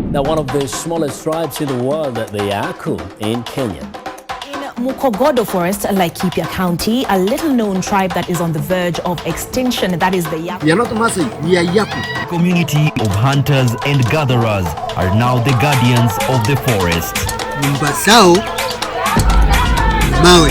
Now, one of the smallest tribes in the world, the Yaku in Kenya. In Mukogodo Forest, Laikipia County, a little-known tribe that is on the verge of extinction, that is the Yaku. We are not Maasai, we are Yaku. A community of hunters and gatherers are now the guardians of the forest. Nyumba zao mawe.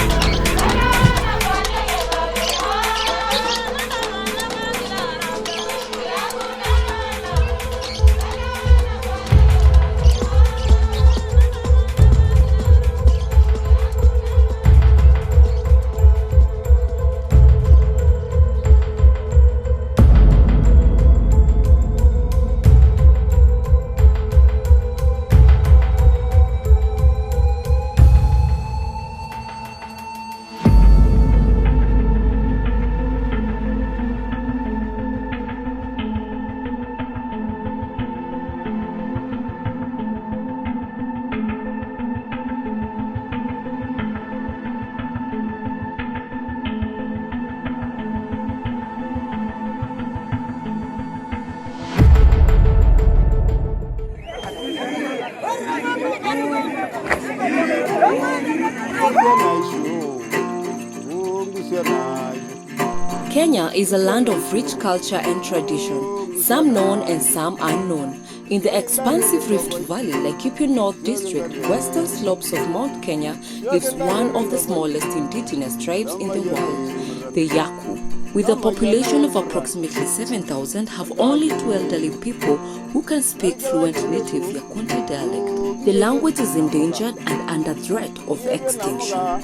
Kenya is a land of rich culture and tradition, some known and some unknown. In the expansive Rift Valley, Laikipia North District, western slopes of Mount Kenya, lives one of the smallest indigenous tribes in the world, the Yaku. With a population of approximately 7,000, have only 2 elderly people who can speak fluent native Yaku dialect. The language is endangered and under threat of extinction.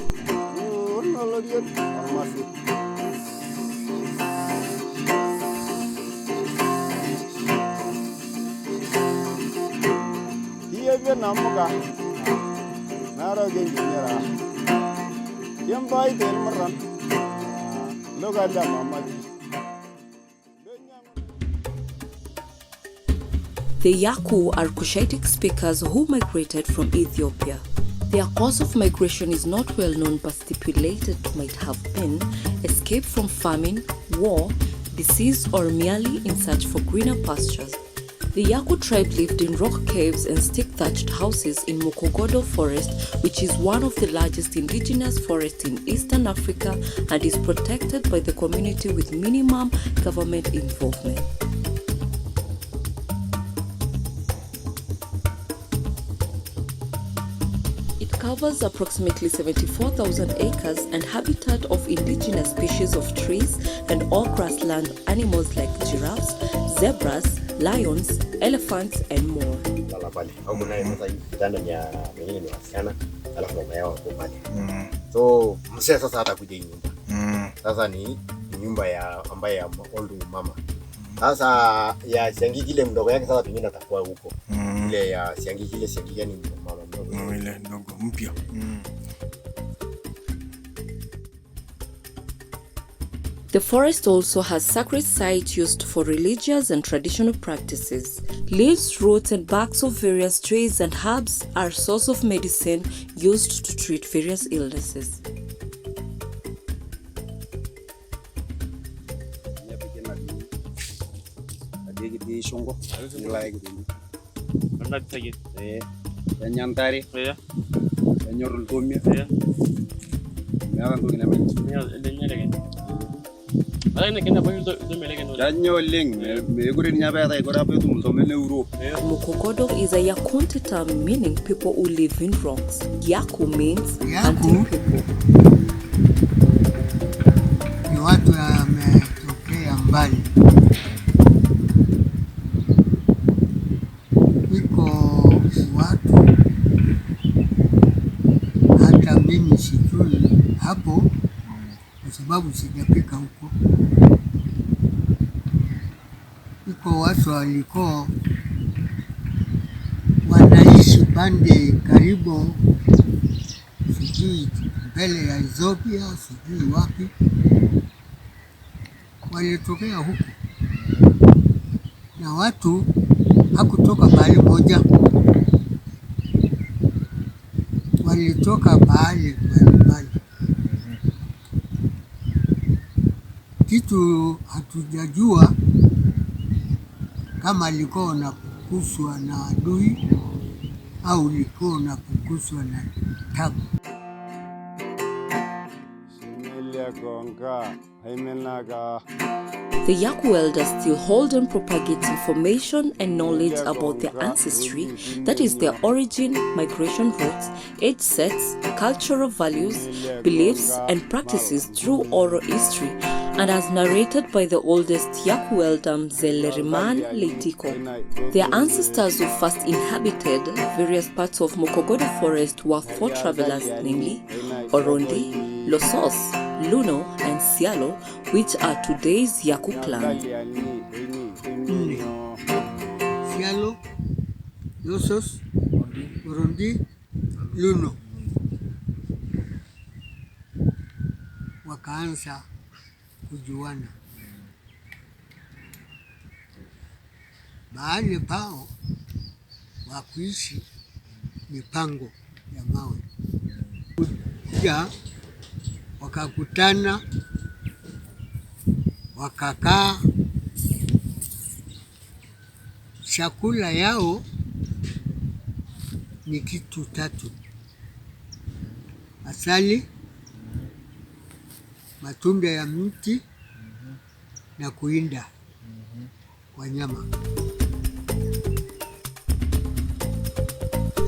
The Yaku are Cushitic speakers who migrated from Ethiopia. Their cause of migration is not well known, but stipulated might have been escape from famine, war, disease, or merely in search for greener pastures. The Yaku tribe lived in rock caves and stick-thatched houses in Mukogodo Forest, which is one of the largest indigenous forests in Eastern Africa and is protected by the community with minimum government involvement. It covers approximately 74,000 acres and habitat of indigenous species of trees and all grassland animals like giraffes, zebras, lions, elephants, and more. So mzee sasa hata kuja nyumba. Sasa ni nyumba ya ambaye ya old mama. Sasa ya siangi kile mdogo yake sasa pengine atakuwa huko. Ile ya siangi kile siangi gani mama mdogo. Ile ndogo mpya. The forest also has sacred sites used for religious and traditional practices. Leaves, roots, and barks of various trees and herbs are a source of medicine used to treat various illnesses. Mukogodo is a Yakunti term meaning people who live in rocks. Yaku means hunting people. Ni watu wametokea mbali. Iko watu hata mimi sijui hapo kwa sababu sijapika huko. Iko watu walikuwa wanaishi pande karibu sijui mbele ya Ethiopia, sijui wapi. Walitokea huko na watu hakutoka mahali moja, walitoka mahali mbali. Kitu hatujajua kama alikuwa unapofukuzwa na adui au ulikuwa unapofukuzwa na tabu. The Yaku elders still hold and propagate information and knowledge about their ancestry, that is their origin, migration routes, age sets, cultural values, beliefs and practices through oral history, and as narrated by the oldest Yaku elder Mzeleriman Leitiko. Their ancestors who first inhabited various parts of Mukogodo forest were 4 travelers, namely Orondi, Losos, Luno and Sialo, which are today's Yaku clan. Sialo, Losos, Orondi, Luno. Wakaanza kujuana. Mahali pao wa kuishi ni pango ya mawe. Kuja wakakutana, wakakaa. Chakula yao ni kitu 3: asali, matunda ya mti na kuinda wanyama.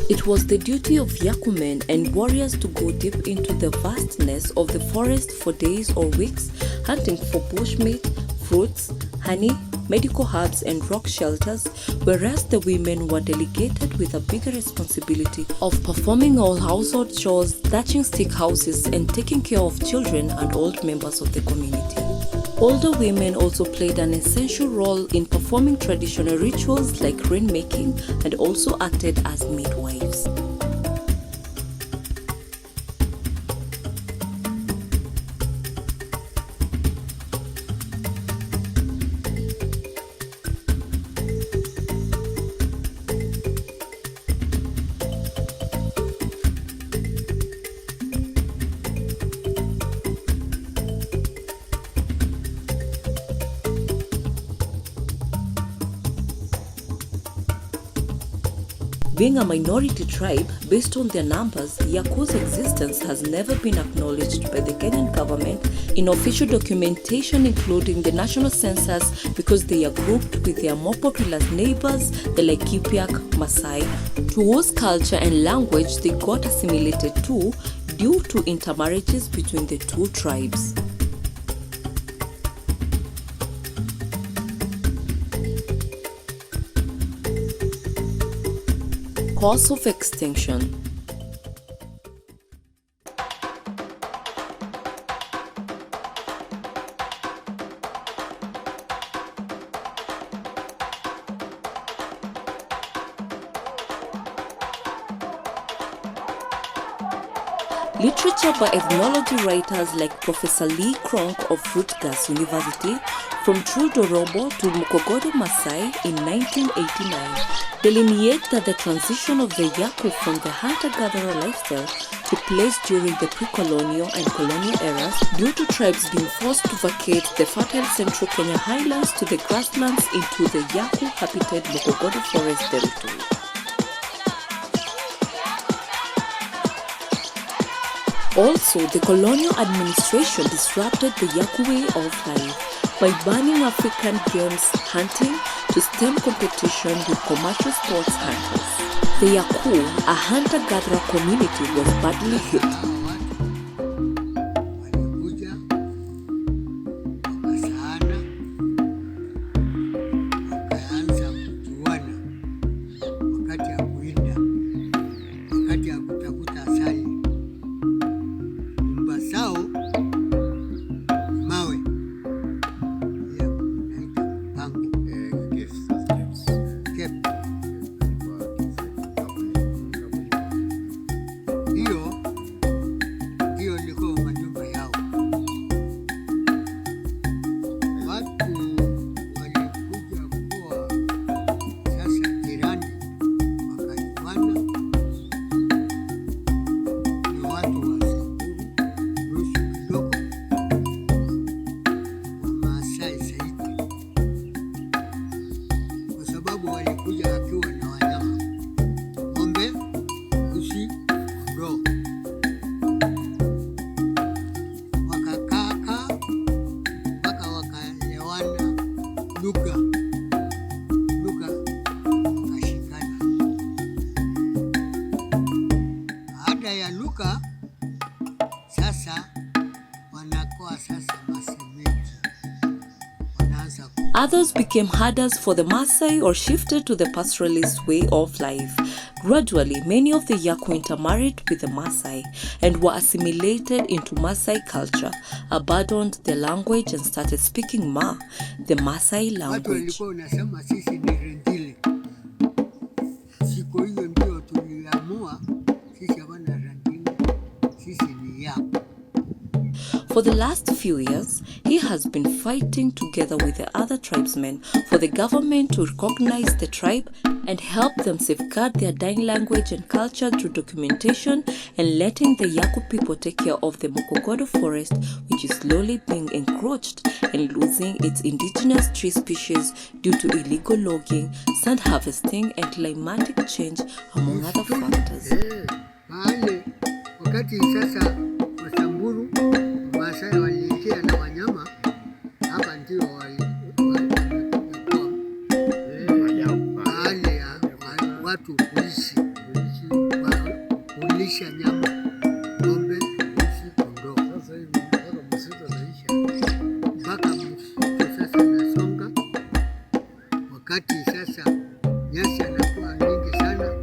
It was the duty of Yaku men and warriors to go deep into the vastness of the forest for days or weeks, hunting for bushmeat, fruits, honey, medical herbs and rock shelters, whereas the women were delegated with a bigger responsibility of performing all household chores, thatching stick houses and taking care of children and old members of the community. Older women also played an essential role in performing traditional rituals like rainmaking and also acted as midwives. Being a minority tribe, based on their numbers, Yaku's existence has never been acknowledged by the Kenyan government in official documentation, including the national census, because they are grouped with their more populous neighbors, the Laikipiak Maasai, to whose culture and language they got assimilated to due to intermarriages between the 2 tribes. Cause of extinction. Literature by ethnology writers like Professor Lee Kronk of Rutgers University, From True Dorobo to Mukogodo Maasai in 1989, delineate that the transition of the Yaku from the hunter-gatherer lifestyle took place during the pre-colonial and colonial eras due to tribes being forced to vacate the fertile central Kenya highlands to the grasslands into the Yaku-habited Mukogodo forest territory. Also, the colonial administration disrupted the Yaku way of life by banning African games hunting to stem competition with commercial sports hunters. The Yaku, a hunter-gatherer community, was badly hit. Others became herders for the Maasai or shifted to the pastoralist way of life. Gradually, many of the Yaku intermarried with the Maasai and were assimilated into Maasai culture, abandoned their language and started speaking Ma, the Maasai language. Watu walikuwa wanasema sisi ni rendile. Siku hiyo ndio tuliamua sisi hawana rendile, sisi ni Yaku. For the last few years, he has been fighting together with the other tribesmen for the government to recognize the tribe and help them safeguard their dying language and culture through documentation and letting the Yaku people take care of the Mukogodo forest, which is slowly being encroached and losing its indigenous tree species due to illegal logging, sand harvesting, and climatic change, among other factors. Pale wakati sasa Wasamburu Maasai waliingia na wanyama hapa, ndio baada ya watu kulisha nyama, ng'ombe, mbuzi, kondoo. Sasa hivi msitu anaisha mpaka msitu sasa unasonga, wakati sasa nyasi anakuwa mingi sana,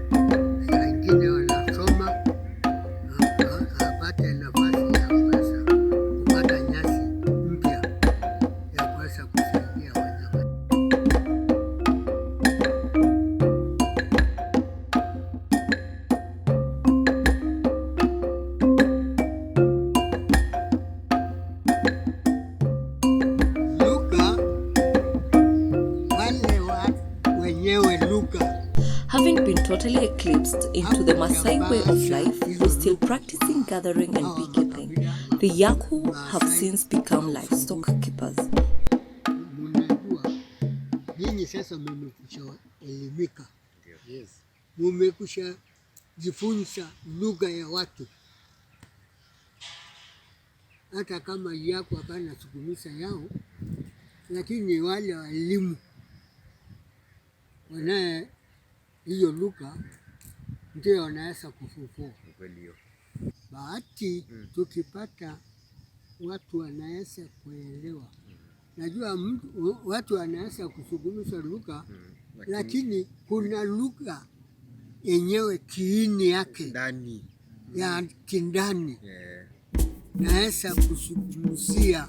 saa ingine wanasoma apate nafasi ya kuweza kupata nyasi mpya ya kuweza kusaidia wanyama. Having been totally eclipsed into the Maasai way of life, who still practicing gathering and beekeeping, the Yaku have since become livestock keepers. Mnajua nyinyi sasa mmekusha elimika, mmekusha jifunza lugha ya watu, hata kama Yaku hapana sukumisa yao, lakini wale walimu wanaye hiyo lugha ndio wanaweza kufufua. Bahati tukipata watu wanaweza kuelewa. Najua watu wanaweza kuzungumza lugha, lakini kuna lugha yenyewe kiini yake ndani ya kindani naweza kuzungumzia.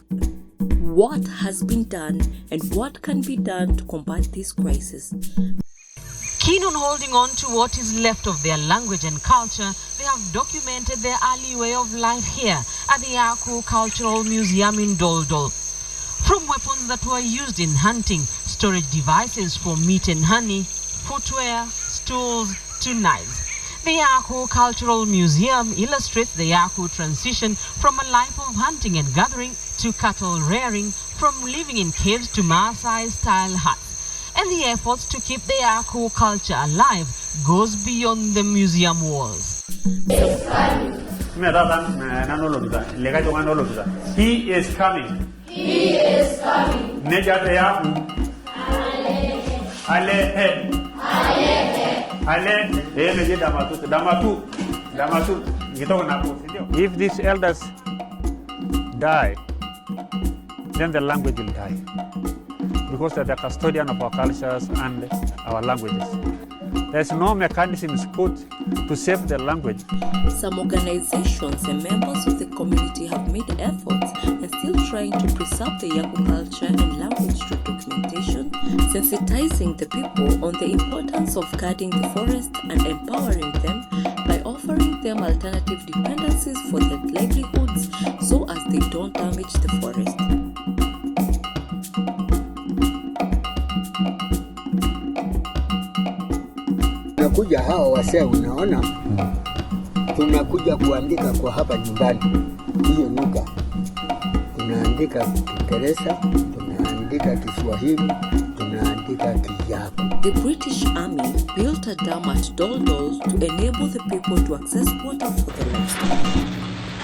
What has been done and what can be done to combat this crisis? Keen on holding on to what is left of their language and culture, they have documented their early way of life here at the Yaku Cultural Museum in Doldol. From weapons that were used in hunting, storage devices for meat and honey, footwear, stools to knives. The Yaku Cultural Museum illustrates the Yaku transition from a life of hunting and gathering to cattle rearing, from living in caves to Maasai-style huts. And the efforts to keep the Yaku culture alive goes beyond the museum walls. He is coming. He is coming. Nejate Yaku. Alehe. Alehe. Damatu. If these elders die, then the language will die, because they're the custodian of our cultures and our languages. There's no mechanisms put to save the language. Some organizations and members of the community have made efforts and still trying to preserve the Yaku culture and language through documentation, sensitizing the people on the importance of guarding the forest and empowering them by offering them alternative dependencies for their livelihoods so as they don't damage the forest. Tunakuja hawa wasee, unaona, tunakuja kuandika kwa hapa nyumbani hiyo lugha. Tunaandika Kiingereza, tunaandika Kiswahili, tunaandika Kiyaku. The British Army built a dam at Doldol to enable the people to access water for the livestock.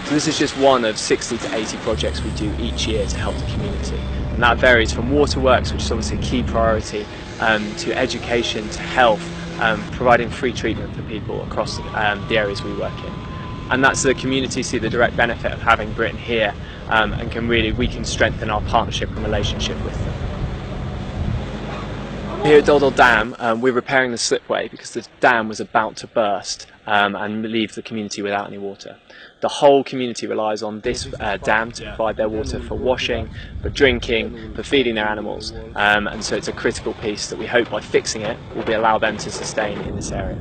So this is just one of 60 to 80 projects we do each year to help the community. And that varies from waterworks, which is obviously a key priority, to education, to health, providing free treatment for people across the areas we work in. And that's so the community see the direct benefit of having Britain here, and we can strengthen our partnership and relationship with them. Here at Doldol Dam, we're repairing the slipway because the dam was about to burst and leave the community without any water. The whole community relies on this dam to provide their water for washing, for drinking, for feeding their animals, and so it's a critical piece that we hope by fixing it will allow them to sustain in this area.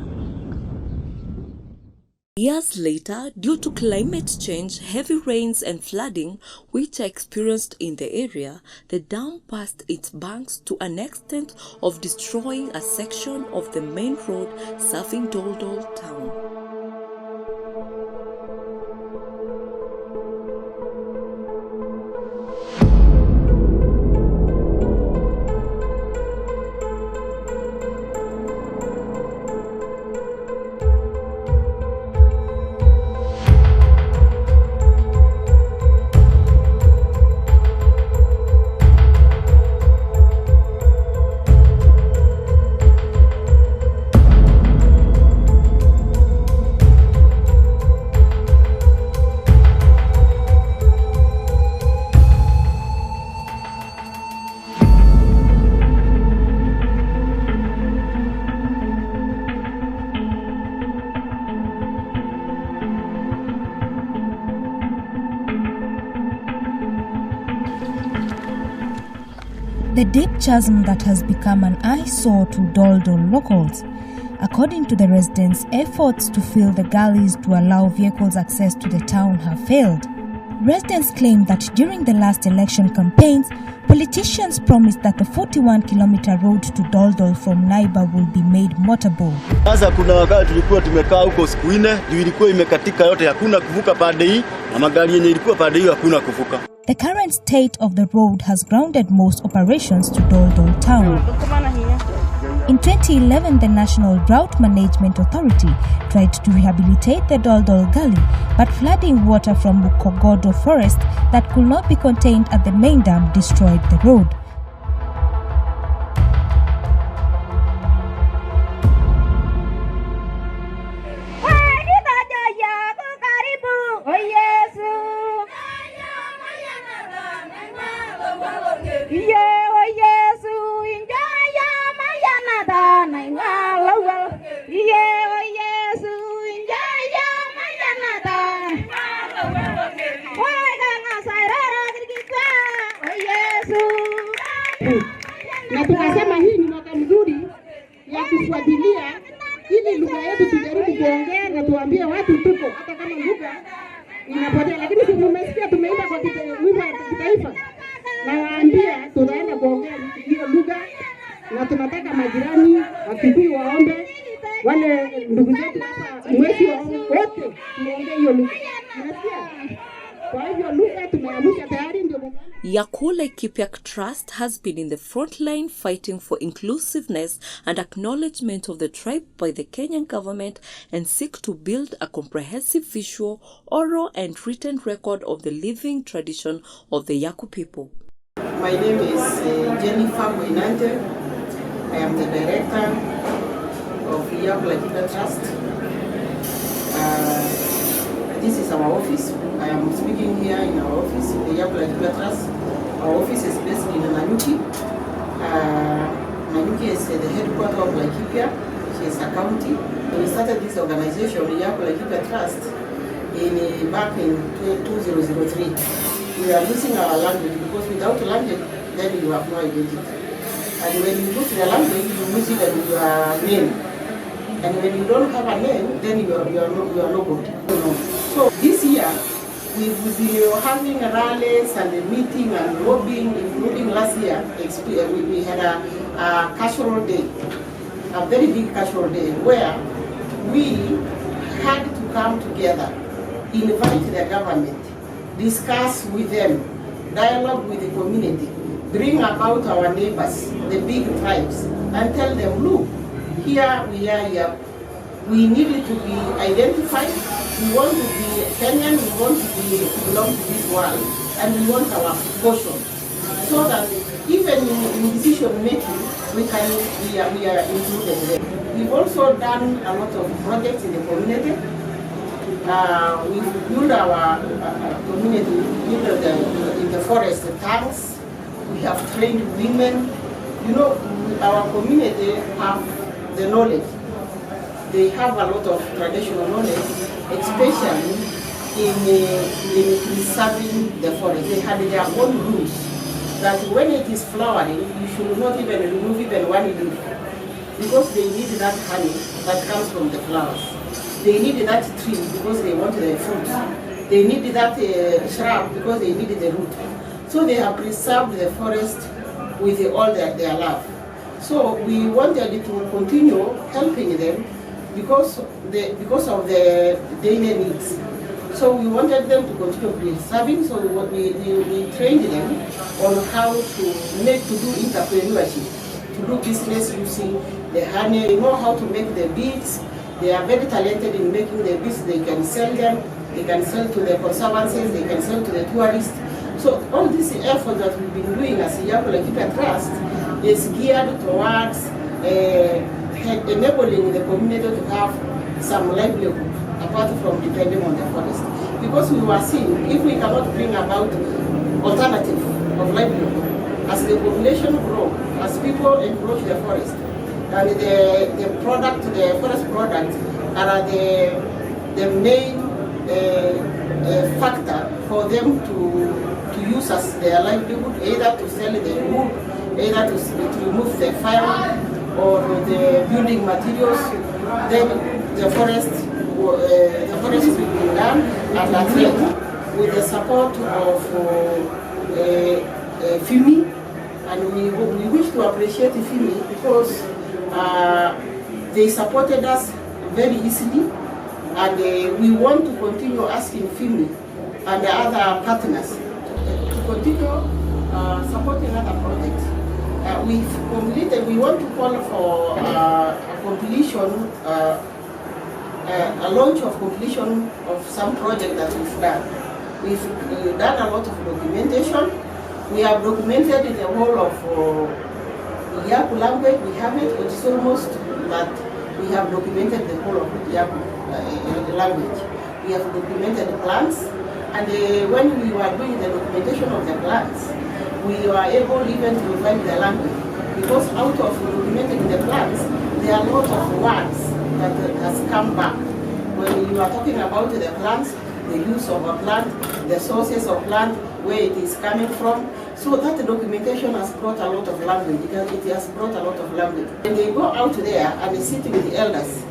Years later, due to climate change, heavy rains and flooding which are experienced in the area, the dam passed its banks to an extent of destroying a section of the main road serving Doldol town. The deep chasm that has become an eyesore to Doldol locals. According to the residents, efforts to fill the gullies to allow vehicles access to the town have failed. Residents claim that during the last election campaigns, politicians promised that the 41-kilometer road to Doldol from Naiba will be made motorable. Sasa kuna wakati tulikuwa tumekaa huko siku 4, ndio ilikuwa imekatika yote, hakuna kuvuka pande hii, na magari yenye ilikuwa pande hiyo hakuna kuvuka. The current state of the road has grounded most operations to Doldol town. In 2011, the National Drought Management Authority tried to rehabilitate the Doldol Gully, but flooding water from Mukogodo forest that could not be contained at the main dam destroyed the road. Na tukasema hii ni mwaka mzuri ya kufuatilia ili lugha yetu tujaribu kuongea na tuambie watu tuko, hata kama lugha inapotea, lakini sisi tumesikia tumeenda kwa wimbo ya kitaifa na waambia tunaenda kuongea hiyo lugha, na tunataka majirani Wakikuyu waombe, wale ndugu zetu hapa mwezi waombe, wote tuongee hiyo lugha. Unasikia? Kwa hivyo lugha tumeamsha tayari ndio. Yaku Laikipiak Trust has been in the front line fighting for inclusiveness and acknowledgement of the tribe by the Kenyan government and seek to build a comprehensive visual, oral and written record of the living tradition of the Yaku people. My name is Jennifer Moinante. I am the director of Laikipiak Trust. This is our office. I am speaking here in our office, the Laikipiak Trust. Our office is based in Nanyuki. Nanyuki is the headquarters of Laikipia, which is a county. We started this organization, Laikipiak Trust, back in 2003. We are losing our language because without language, then you have no identity. And when you lose your language, you lose even your name. And when you don't have a name, then you are nobody. So this year, we will be having rallies and a meeting and lobbying, including last year. We had a cultural day, a very big cultural day, where we had to come together, invite the government, discuss with them, dialogue with the community, bring about our neighbors, the big tribes, and tell them, look, here we are here. We needed to be identified. We want to be Kenyan. We want to belong to this world, and we want our portion, so that even in decision making, we are included there. We've also done a lot of projects in the community. We've built our community, in the forest, the tanks. We have trained women. You know, our community have the knowledge. They have a lot of traditional knowledge, especially in preserving the forest. They had their own rules that when it is flowering, you should not even remove even one leaf, because they need that honey that comes from the flowers. They need that tree because they want the fruit. They need that shrub because they need the root. So they have preserved the forest with all their love. So we wanted to continue helping them because of the daily needs. So we wanted them to continue preserving, so we trained them on how to do entrepreneurship, to do business using the honey. They know how to make the beads. They are very talented in making the beads. They can sell them. They can sell to the conservancies. They can sell to the tourists. So all this effort that we've been doing as Yaku Laikipiak Trust is geared towards enabling the community to have some livelihood apart from depending on the forest. Because we were seeing, if we cannot bring about alternative of livelihood, as the population grows, as people encroach the forest, and the forest products are the main factor for them to use as their livelihood, either to sell the wood, either to remove the fire or the building materials, then the forest will be done and at with the support of FIMI, and we wish to appreciate FIMI because they supported us very easily, and we want to continue asking FIMI and the other partners to continue supporting other projects. We want to call for a completion, a launch of completion of some project that we've done. We've done a lot of documentation. We have documented the whole of Yaku language. We have it, which is almost that we have documented the whole of Yaku language. We have documented the plants, and when we were doing the documentation of the plants, we were able even to revive the language, because out of documenting the plants, there are a lot of words that has come back. When you are talking about the plants, the use of a plant, the sources of plant, where it is coming from. So that documentation has brought a lot of language. It has brought a lot of language. When they go out there and they sit with the elders,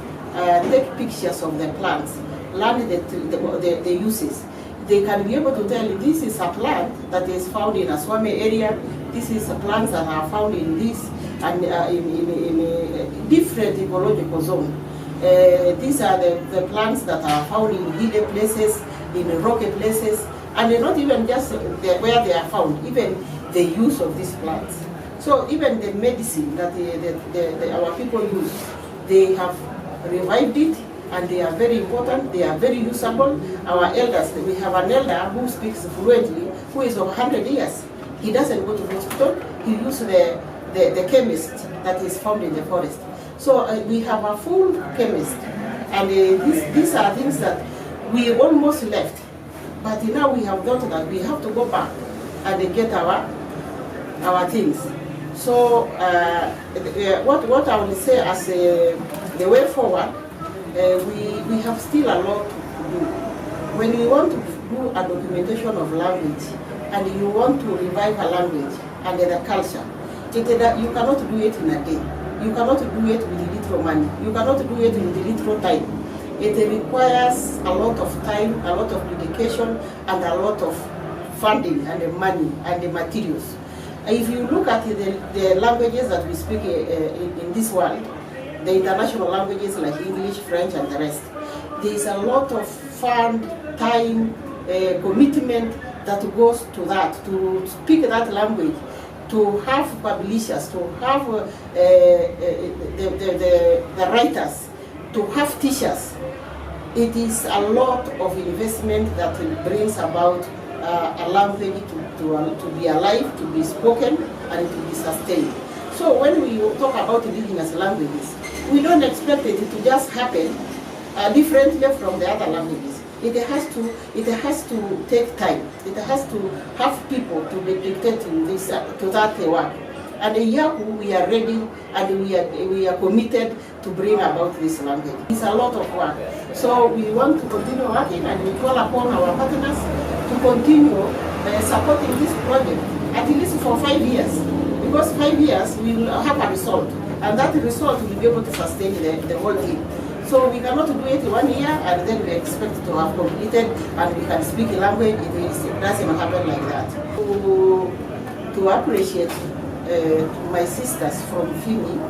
take pictures of the plants, learn the uses, they can be able to tell this is a plant that is found in a Swami area, this is a plant that are found in this, and in a different ecological zone. These are the plants that are found in hilly places, in rocky places, and they're not even just where they are found, even the use of these plants. So even the medicine that our people use, they have revived it, and they are very important, they are very usable. Our elders, we have an elder who speaks fluently, who is of 100 years. He doesn't go to hospital, he uses the chemist that is found in the forest. So we have a full chemist, and these are things that we almost left. But now we have thought that we have to go back and get our things. So what I will say as the way forward, we have still a lot to do. When you want to do a documentation of language, and you want to revive a language and the culture, you cannot do it in a day. You cannot do it with little money. You cannot do it with little time. It requires a lot of time, a lot of dedication, and a lot of funding and the money and the materials. If you look at the languages that we speak in this world, the international languages like English, French, and the rest, there is a lot of fund, time, commitment that goes to that, to speak that language, to have publishers, to have the writers, to have teachers. It is a lot of investment that brings about a language to be alive, to be spoken, and to be sustained. So when we talk about indigenous languages, we don't expect it to just happen differently from the other languages. It has to take time. It has to have people to be dictating this to that work. And in Yaku, we are ready and we are committed to bring about this language. It's a lot of work. So we want to continue working, and we call upon our partners to continue supporting this project at least for 5 years. Because 5 years we will have a result, and that result will be able to sustain the whole thing. So we cannot do it 1 year and then we expect to have completed and we can speak a language. It doesn't happen like that. To appreciate my sisters from Fini,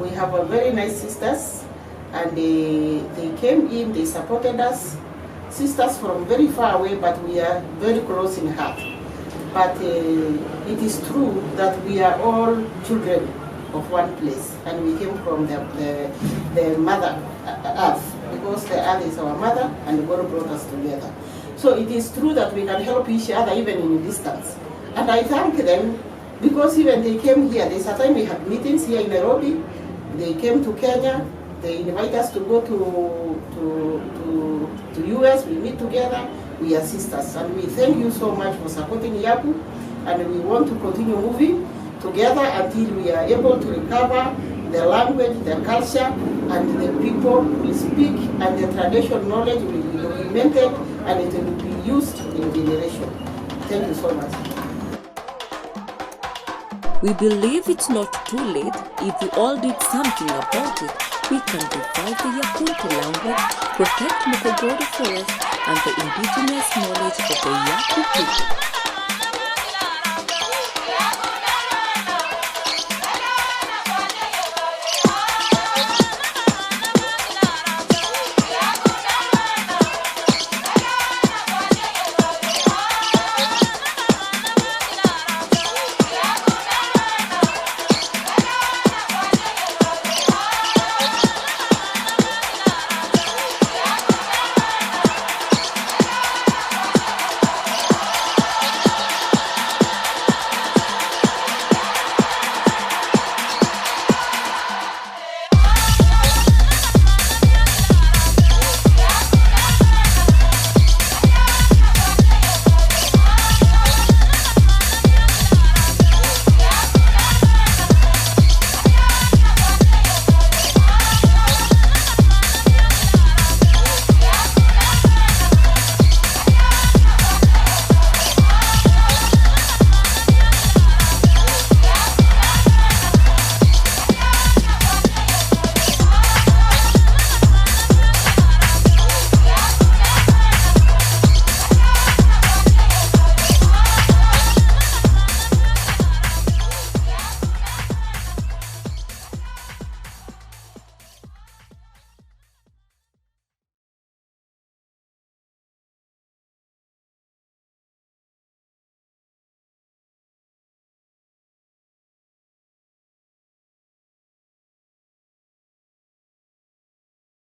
we have a very nice sisters, and they came in, they supported us. Sisters from very far away, but we are very close in heart. But it is true that we are all children of one place, and we came from the mother earth, because the earth is our mother and God brought us together. So it is true that we can help each other even in distance. And I thank them, because even they came here, there's a time we had meetings here in Nairobi, they came to Kenya, they invite us to go to US, we meet together, we are sisters. And we thank you so much for supporting Yaku, and we want to continue moving together until we are able to recover the language, the culture, and the people will speak, and the traditional knowledge will be documented, and it will be used in generation. Thank you so much. We believe it's not too late. If we all did something about it, we can revive the Yaku language, protect Mukogodo forest, and the indigenous knowledge of the Yaku people.